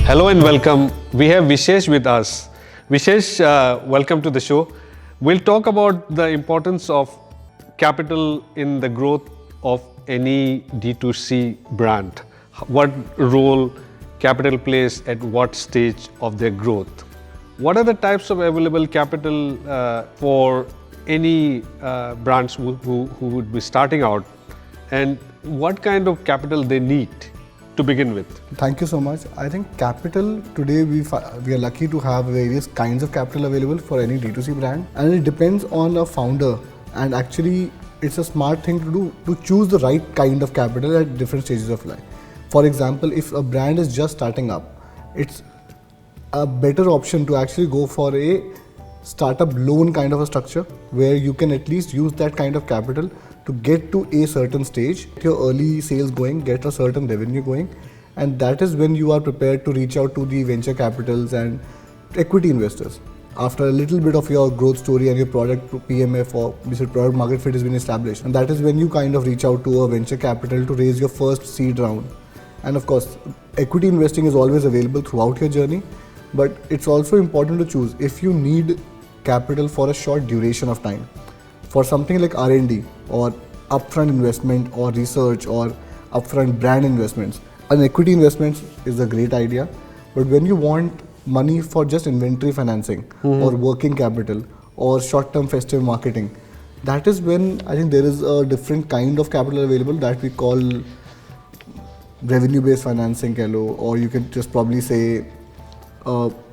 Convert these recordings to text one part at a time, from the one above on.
Hello and welcome. We have Vishesh with us. Vishesh, welcome to the show. We'll talk about the importance of capital in the growth of any D2C brand. What role capital plays at what stage of their growth? What are the types of available capital for any brands who would be starting out, and what kind of capital they need to begin with? Thank you so much. I think capital today we are lucky to have various kinds of capital available for any D2C brand, and it depends on a founder, and actually it's a smart thing to do to choose the right kind of capital at different stages of life. For example, if a brand is just starting up, it's a better option to actually go for a startup loan kind of a structure where you can at least use that kind of capital to get to a certain stage, get your early sales going, get a certain revenue going, and that is when you are prepared to reach out to the venture capitals and equity investors. After a little bit of your growth story and your product PMF or product market fit has been established, and that is when you kind of reach out to a venture capital to raise your first seed round. And of course, equity investing is always available throughout your journey, but it's also important to choose if you need capital for a short duration of time. For something like R&D or upfront investment or research or upfront brand investments, an equity investment is a great idea. But when you want money for just inventory financing or working capital or short-term festive marketing, that is when I think there is a different kind of capital available that we call revenue-based financing, or you can just probably say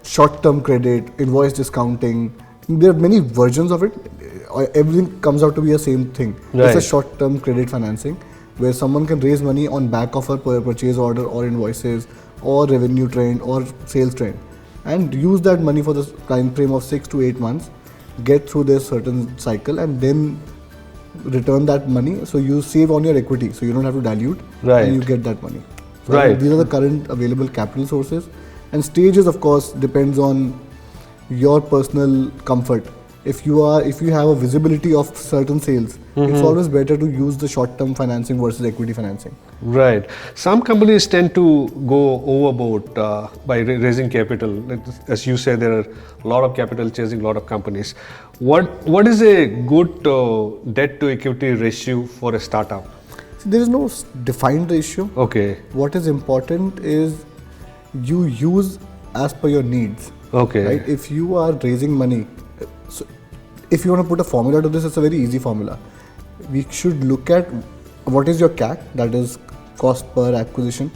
short-term credit, invoice discounting. There are many versions of it. Everything comes out to be the same thing. Right. It's a short-term credit financing where someone can raise money on back of a purchase order or invoices or revenue trend or sales trend and use that money for the time frame of 6 to 8 months, get through this certain cycle and then return that money. So you save on your equity, so you don't have to dilute, right, and you get that money. So right. These are the current available capital sources, and stages of course depends on your personal comfort. If you have a visibility of certain sales, it's always better to use the short-term financing versus equity financing. Right. Some companies tend to go overboard by raising capital. As you said, there are a lot of capital chasing a lot of companies. What is a good debt to equity ratio for a startup? See, there is no defined ratio. Okay. What is important is you use as per your needs. Okay. Right? If you are raising money, so if you want to put a formula to this, it's a very easy formula. We should look at what is your CAC, that is cost per acquisition,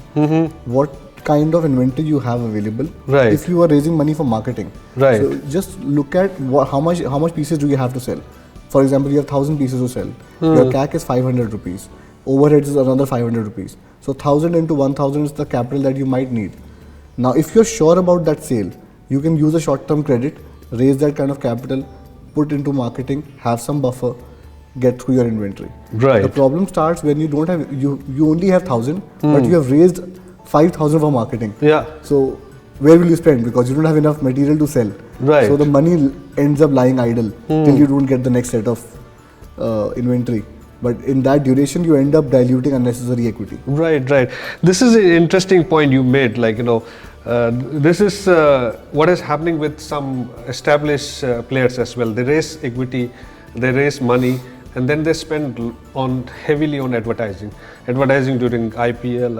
what kind of inventory you have available. Right. If you are raising money for marketing, right, so just look at how much pieces do you have to sell. For example, you have 1,000 pieces to sell. Your CAC is 500 rupees. Overheads is another 500 rupees. So 1,000 into 1,000 is the capital that you might need. Now, if you're sure about that sale, you can use a short-term credit, raise that kind of capital, put into marketing, have some buffer, get through your inventory. Right. The problem starts when you don't have, you only have 1,000, but you have raised 5,000 for marketing. Yeah. So where will you spend? Because you don't have enough material to sell. Right. So the money ends up lying idle till you don't get the next set of inventory. But in that duration, you end up diluting unnecessary equity. Right, right. This is an interesting point you made. This is what is happening with some established players as well. They raise equity, they raise money, and then they spend heavily on advertising during IPL,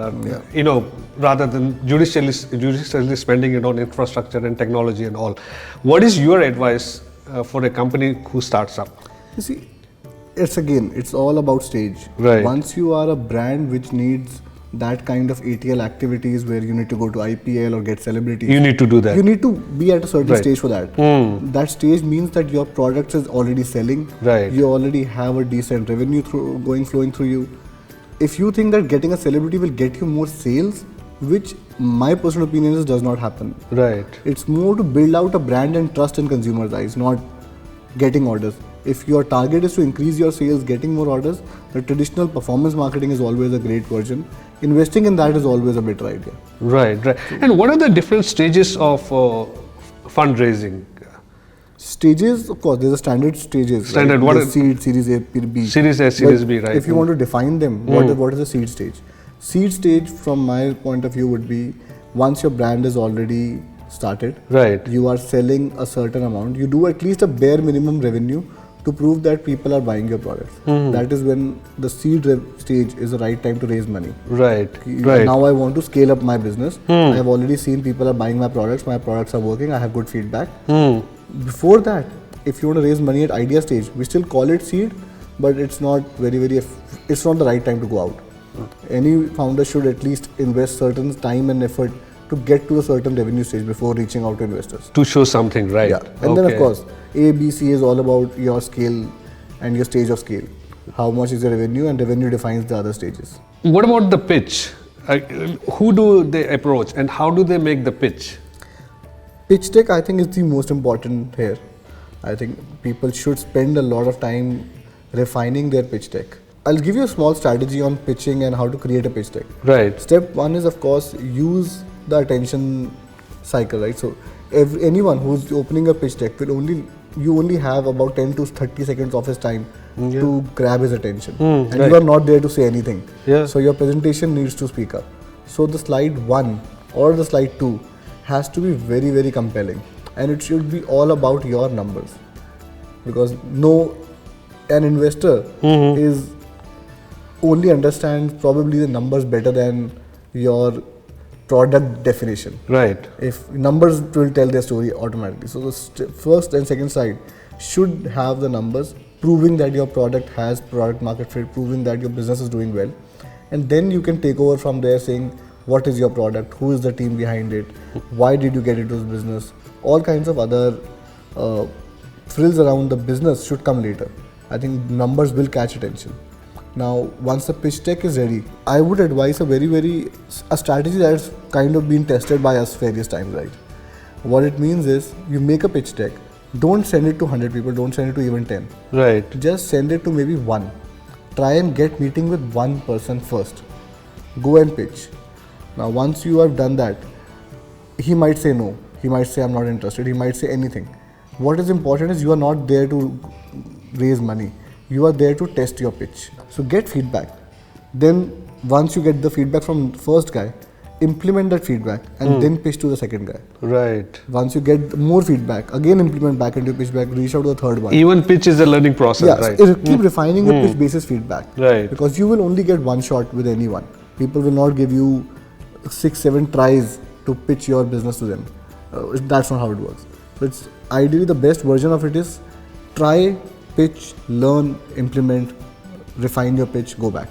or rather than judiciously spending it on infrastructure and technology and all. What is your advice for a company who starts up? You see, it's all about stage. Right. Once you are a brand which needs that kind of ATL activities where you need to go to IPL or get celebrities, you need to do that. You need to be at a certain stage for that. That stage means that your product is already selling. Right. You already have a decent revenue flowing through you. If you think that getting a celebrity will get you more sales, which my personal opinion is does not happen. Right. It's more to build out a brand and trust in consumers' eyes, not getting orders. If your target is to increase your sales, getting more orders, the traditional performance marketing is always a great version. Investing in that is always a better idea. Right, right. And what are the different stages of fundraising? Stages, of course, there's a standard stages. Standard, right? What is seed, Series A, B. Series A, Series B, right. If you want to define them, what is the seed stage? Seed stage, from my point of view, would be once your brand is already started, Right. you are selling a certain amount, you do at least a bare minimum revenue to prove that people are buying your products. That is when the seed stage is the right time to raise money. Right. Right. Now I want to scale up my business. I have already seen people are buying my products are working, I have good feedback. Before that, if you want to raise money at idea stage, we still call it seed, but it's not it's not the right time to go out. Any founder should at least invest certain time and effort to get to a certain revenue stage before reaching out to investors. To show something, right? Yeah, and then of course, A, B, C is all about your scale and your stage of scale. How much is your revenue, and revenue defines the other stages. What about the pitch? Who do they approach and how do they make the pitch? Pitch deck, I think, is the most important here. I think people should spend a lot of time refining their pitch deck. I'll give you a small strategy on pitching and how to create a pitch deck. Right. Step one is, of course, use the attention cycle, right? So anyone who's opening a pitch deck you only have about 10 to 30 seconds of his time to grab his attention, and you are not there to say anything. So your presentation needs to speak up. So the slide 1 or the slide 2 has to be very, very compelling, and it should be all about your numbers, because an investor is only understands probably the numbers better than your product definition. Right. If numbers will tell their story automatically. So the first and second slide should have the numbers proving that your product has product market fit, proving that your business is doing well, and then you can take over from there saying what is your product, who is the team behind it, why did you get into this business. All kinds of other frills around the business should come later. I think numbers will catch attention. Now, once the pitch deck is ready, I would advise a strategy that's kind of been tested by us various times, right? What it means is, you make a pitch deck, don't send it to 100 people, don't send it to even 10. Right. Just send it to maybe 1. Try and get meeting with one person first. Go and pitch. Now, once you have done that, he might say no, he might say I'm not interested, he might say anything. What is important is you are not there to raise money. You are there to test your pitch. So get feedback. Then once you get the feedback from the first guy, implement that feedback and then pitch to the second guy. Right. Once you get more feedback, again implement back into pitch back, reach out to the third one. Even pitch is a learning process, right? So keep refining the pitch basis feedback. Right. Because you will only get one shot with anyone. People will not give you 6-7 tries to pitch your business to them. That's not how it works. So it's ideally the best version of it is try, pitch, learn, implement, refine your pitch, go back.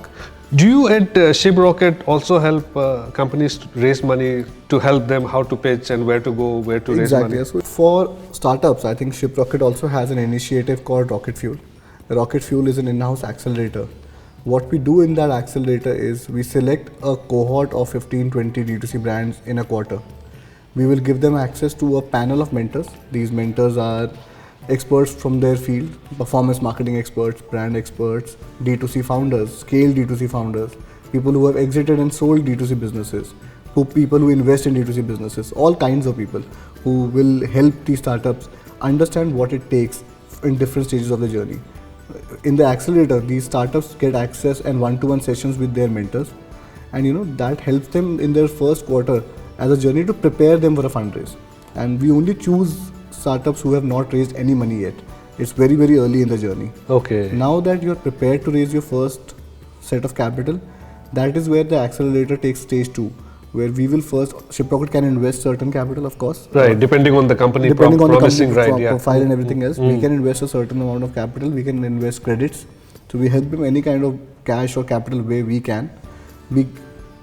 Do you at Shiprocket also help companies to raise money, to help them how to pitch and where to go, where to raise money? Exactly. So for startups, I think Shiprocket also has an initiative called Rocket Fuel. Rocket Fuel is an in-house accelerator. What we do in that accelerator is we select a cohort of 15-20 D2C brands in a quarter. We will give them access to a panel of mentors. These mentors are experts from their field, performance marketing experts, brand experts, D2C founders, scale D2C founders, people who have exited and sold D2C businesses, people who invest in D2C businesses, all kinds of people who will help these startups understand what it takes in different stages of the journey. In the accelerator, these startups get access and one-to-one sessions with their mentors, and that helps them in their first quarter as a journey to prepare them for a fundraise. And we only choose startups who have not raised any money yet. It's very, very early in the journey. Okay. Now that you're prepared to raise your first set of capital, that is where the accelerator takes stage 2, where we will first, Shiprocket can invest certain capital, of course. Right, depending on the company promising, right? Yeah. Profile and everything else. We can invest a certain amount of capital, we can invest credits. So we help them any kind of cash or capital way we can. We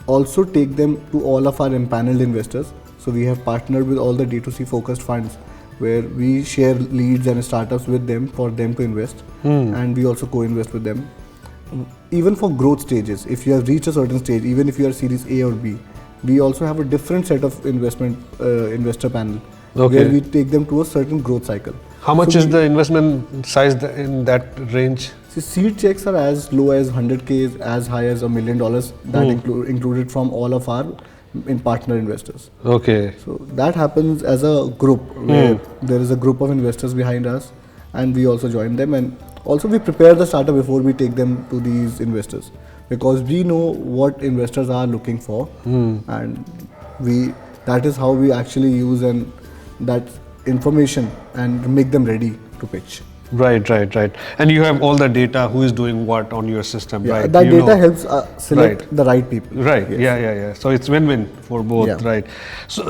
also take them to all of our empaneled investors. So we have partnered with all the D2C focused funds, where we share leads and startups with them for them to invest, and we also co-invest with them. Even for growth stages, if you have reached a certain stage, even if you are series A or B, we also have a different set of investor panel, where we take them to a certain growth cycle. How much is the investment size in that range? See, seed checks are as low as 100K, as high as $1 million, that included from all of our partner investors. Okay. So that happens as a group, where there is a group of investors behind us, and we also join them, and also we prepare the startup before we take them to these investors, because we know what investors are looking for, and we that is how we actually use and that information and make them ready to pitch. Right. And you have all the data, who is doing what on your system, Yeah, right? that You data know. helps select the right people. Right. Yes. Yeah. So it's win-win for both, Yeah. right? So,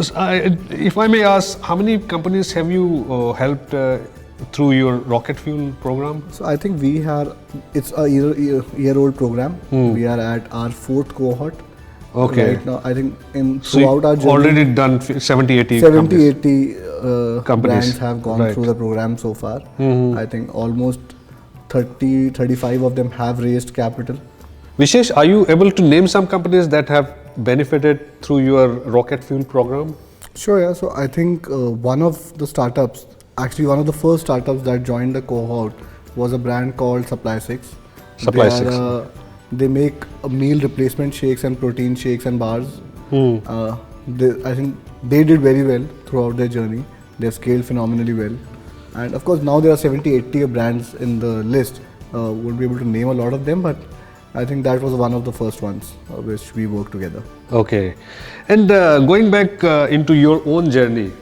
if I may ask, how many companies have you helped through your rocket fuel program? So I think it's a year-old program. We are at our 4th cohort. Okay. Right now, I think So throughout our journey, already done 70, 80 70, companies. 80 Companies. brands have gone Right. through the program so far. I think almost 30, 35 of them have raised capital. Vishesh, are you able to name some companies that have benefited through your rocket fuel program? Sure, yeah. So I think one of the first startups that joined the cohort was a brand called Supply 6. Supply They 6. They make meal replacement shakes and protein shakes and bars. I think they did very well throughout their journey. They've scaled phenomenally well. And of course, now there are 70, 80 brands in the list. Won't be able to name a lot of them, but I think that was one of the first ones which we worked together. Okay. And going back into your own journey,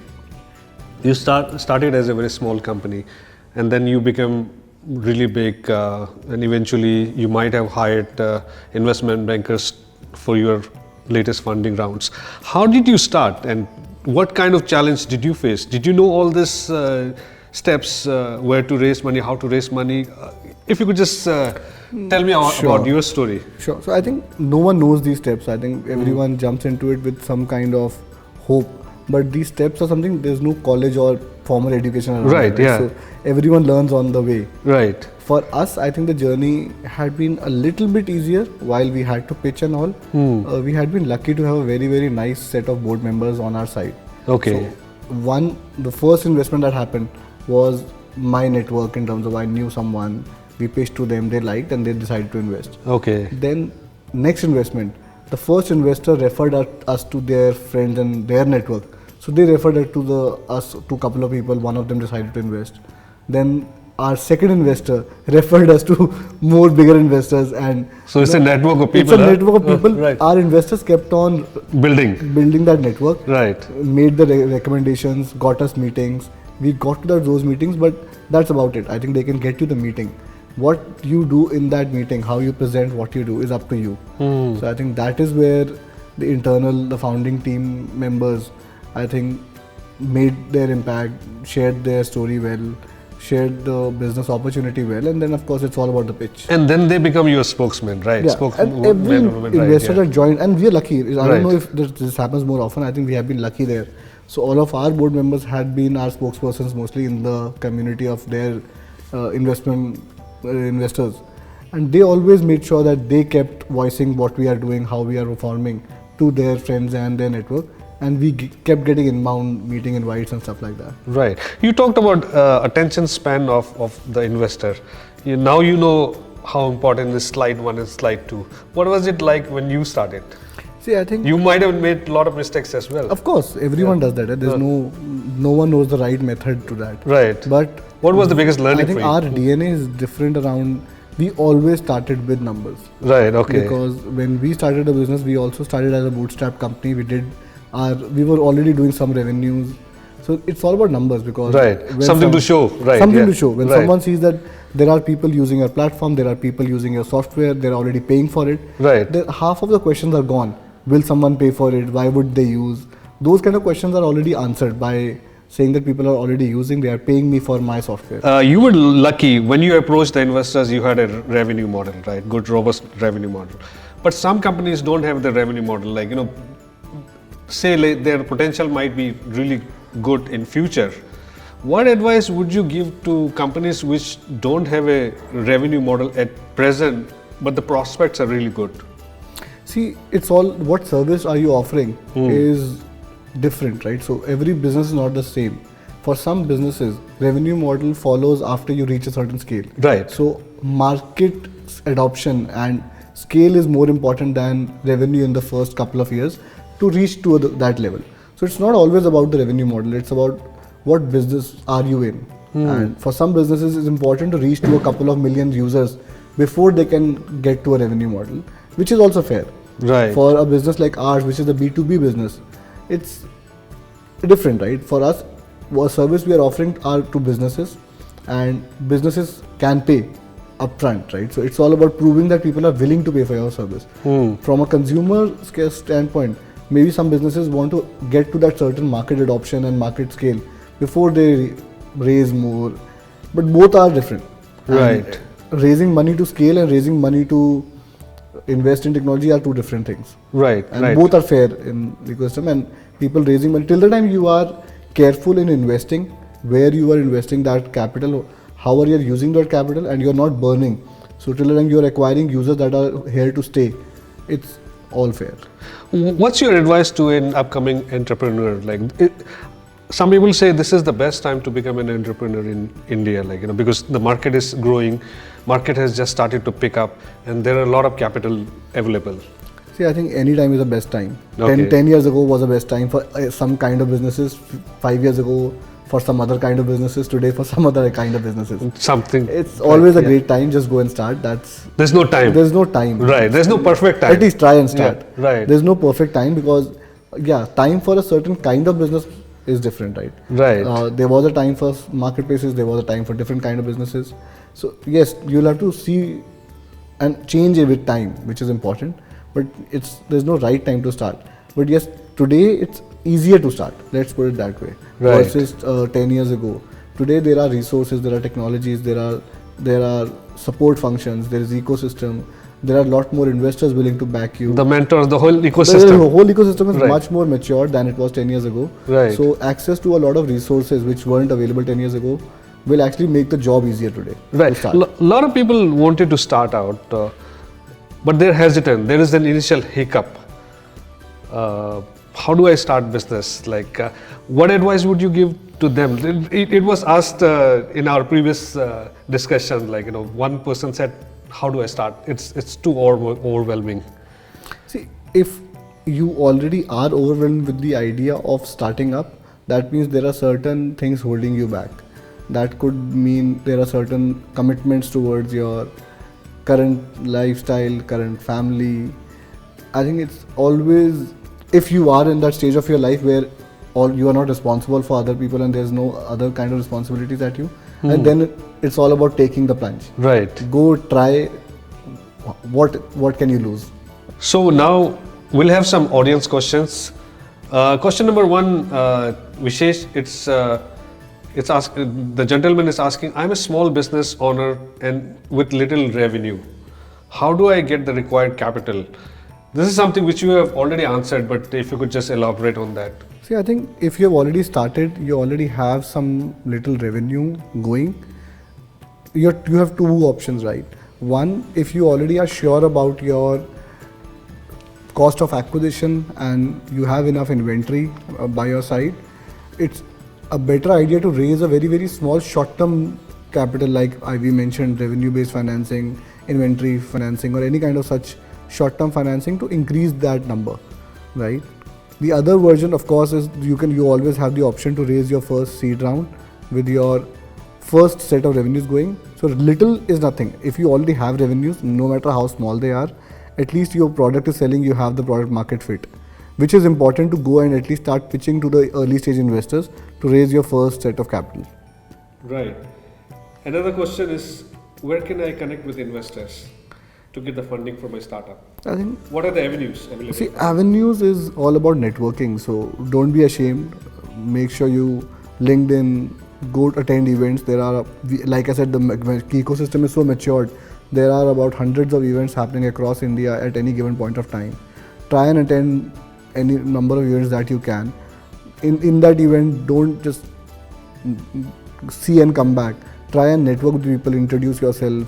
you started as a very small company, and then you became really big, and eventually you might have hired investment bankers for your latest funding rounds. How did you start, and what kind of challenge did you face? Did you know all these steps, where to raise money, how to raise money? If you could just tell me about your story. Sure. So I think no one knows these steps. I think everyone jumps into it with some kind of hope. But these steps are something, there's no college or formal education around. Right, yeah. So everyone learns on the way. Right. For us, I think the journey had been a little bit easier while we had to pitch and all. We had been lucky to have a very, very nice set of board members on our side. Okay. So the first investment that happened was my network in terms of I knew someone, we pitched to them, they liked and they decided to invest. Okay. Then next investment, the first investor referred us to their friends and their network. So they referred it to us to a couple of people, one of them decided to invest. Then our second investor referred us to more bigger investors, and So it's a network of people. it's a network of people. Right. Our investors kept on building that network. Right. Made the recommendations, got us meetings. We got to those meetings, but that's about it. I think they can get you the meeting. What you do in that meeting, how you present what you do is up to you. So I think that is where the founding team members, I think, made their impact, shared their story well, shared the business opportunity well, and then of course it's all about the pitch. And then they become your spokesman, right? Yeah, and every investor that joined, and we are lucky. I don't know if this happens more often. I think we have been lucky there. So all of our board members had been our spokespersons mostly in the community of their investors, and they always made sure that they kept voicing what we are doing, how we are performing to their friends and their network, and we kept getting inbound meeting invites and stuff like that. Right. You talked about attention span of the investor. Now you know how important is slide 1 and slide 2. What was it like when you started? See, I think You might have made a lot of mistakes as well. of course everyone does that. There's no one knows the right method to that. Right. But What was the biggest learning I think for you? our DNA is different around. We always started with numbers. Right, okay. Because when we started the business, we also started as a bootstrap company. We were already doing some revenues. So it's all about numbers because Right. Something to show. Right. Something yeah. to show. When Right. someone sees that there are people using your platform, there are people using your software, they're already paying for it. Right. Half of the questions are gone. Will someone pay for it? Why would they use? Those kind of questions are already answered by saying that people are already using, they are paying me for my software. You were lucky when you approached the investors, you had a revenue model, right? Good, robust revenue model. But some companies don't have the revenue model. Like, say their potential might be really good in future. What advice would you give to companies which don't have a revenue model at present, but the prospects are really good? See, it's all what service are you offering is different, right? So every business is not the same. For some businesses, revenue model follows after you reach a certain scale. Right. So market adoption and scale is more important than revenue in the first couple of years to reach to that level. So it's not always about the revenue model. It's about what business are you in. And for some businesses, it's important to reach to a couple of million users before they can get to a revenue model, which is also fair. Right. For a business like ours, which is a B2B business, it's different, right? For us, what service we are offering are to businesses, and businesses can pay upfront, right? So it's all about proving that people are willing to pay for your service. From a consumer standpoint, maybe some businesses want to get to that certain market adoption and market scale before they raise more, but both are different. Right. And raising money to scale and raising money to invest in technology are two different things. Right. And right. both are fair in the ecosystem, and people raising money, till the time you are careful in investing, where you are investing that capital, how are you using that capital, and you're not burning. So till the time you're acquiring users that are here to stay, it's all fair. What's your advice to an upcoming entrepreneur? Some people say this is the best time to become an entrepreneur in India, because the market is growing, market has just started to pick up, and there are a lot of capital available. See, I think any time is the best time. Okay. 10 years ago was the best time for some kind of businesses. 5 years ago for some other kind of businesses. Today for some other kind of businesses. Something. It's always a great time. Just go and start. There's no time. There's no time. Right. There's no perfect time. At least try and start. Yeah, right. There's no perfect time because, time for a certain kind of business is different, right? Right. There was a time for marketplaces. There was a time for different kind of businesses. So yes, you'll have to see and change it with time, which is important. But there's no right time to start. But yes, today it's easier to start. Let's put it that way. Right. Versus 10 years ago. Today there are resources, there are technologies, there are support functions, there is ecosystem. There are a lot more investors willing to back you. The mentors, the whole ecosystem. The whole ecosystem is Right. much more mature than it was 10 years ago. Right. So access to a lot of resources which weren't available 10 years ago will actually make the job easier today. Right. A lot of people wanted to start out, but they're hesitant. There is an initial hiccup. How do I start business? What advice would you give to them? It was asked in our previous discussion. One person said, "How do I start? It's too overwhelming." See, if you already are overwhelmed with the idea of starting up, that means there are certain things holding you back. That could mean there are certain commitments towards your current lifestyle, current family. I think it's always, if you are in that stage of your life where you are not responsible for other people and there's no other kind of responsibilities at you, and then it's all about taking the plunge. Right. Go try. What can you lose? So now we'll have some audience questions. Question number one, Vishesh, the gentleman is asking, I'm a small business owner and with little revenue. How do I get the required capital? This is something which you have already answered, but if you could just elaborate on that. See, I think if you have already started, you already have some little revenue going, you have two options, right? One, if you already are sure about your cost of acquisition and you have enough inventory by your side, it's a better idea to raise a very, very small short-term capital like we mentioned, revenue-based financing, inventory financing, or any kind of such short-term financing to increase that number, right? The other version, of course, is you always have the option to raise your first seed round with your first set of revenues going. So little is nothing. If you already have revenues, no matter how small they are, at least your product is selling, you have the product market fit, which is important to go and at least start pitching to the early stage investors to raise your first set of capital. Right. Another question is, where can I connect with investors to get the funding for my startup? I think, what are the avenues available? see, avenues is all about networking. So don't be ashamed. Make sure you LinkedIn, go attend events. There are, like I said, the ecosystem is so matured. There are about hundreds of events happening across India at any given point of time. Try and attend any number of events that you can. In that event, don't just see and come back. Try and network with people, introduce yourself,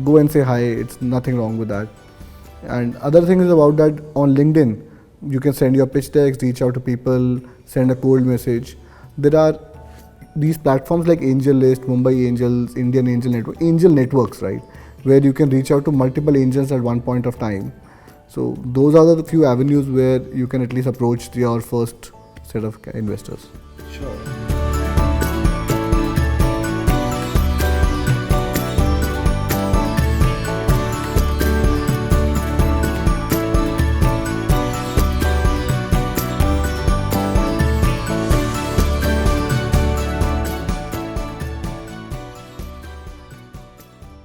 go and say hi. It's nothing wrong with that. And other thing is about that on LinkedIn, you can send your pitch decks, reach out to people, send a cold message. There are these platforms like Angel List, Mumbai Angels, Indian Angel Network, Angel Networks, right? Where you can reach out to multiple angels at one point of time. So those are the few avenues where you can at least approach your first set of investors. Sure.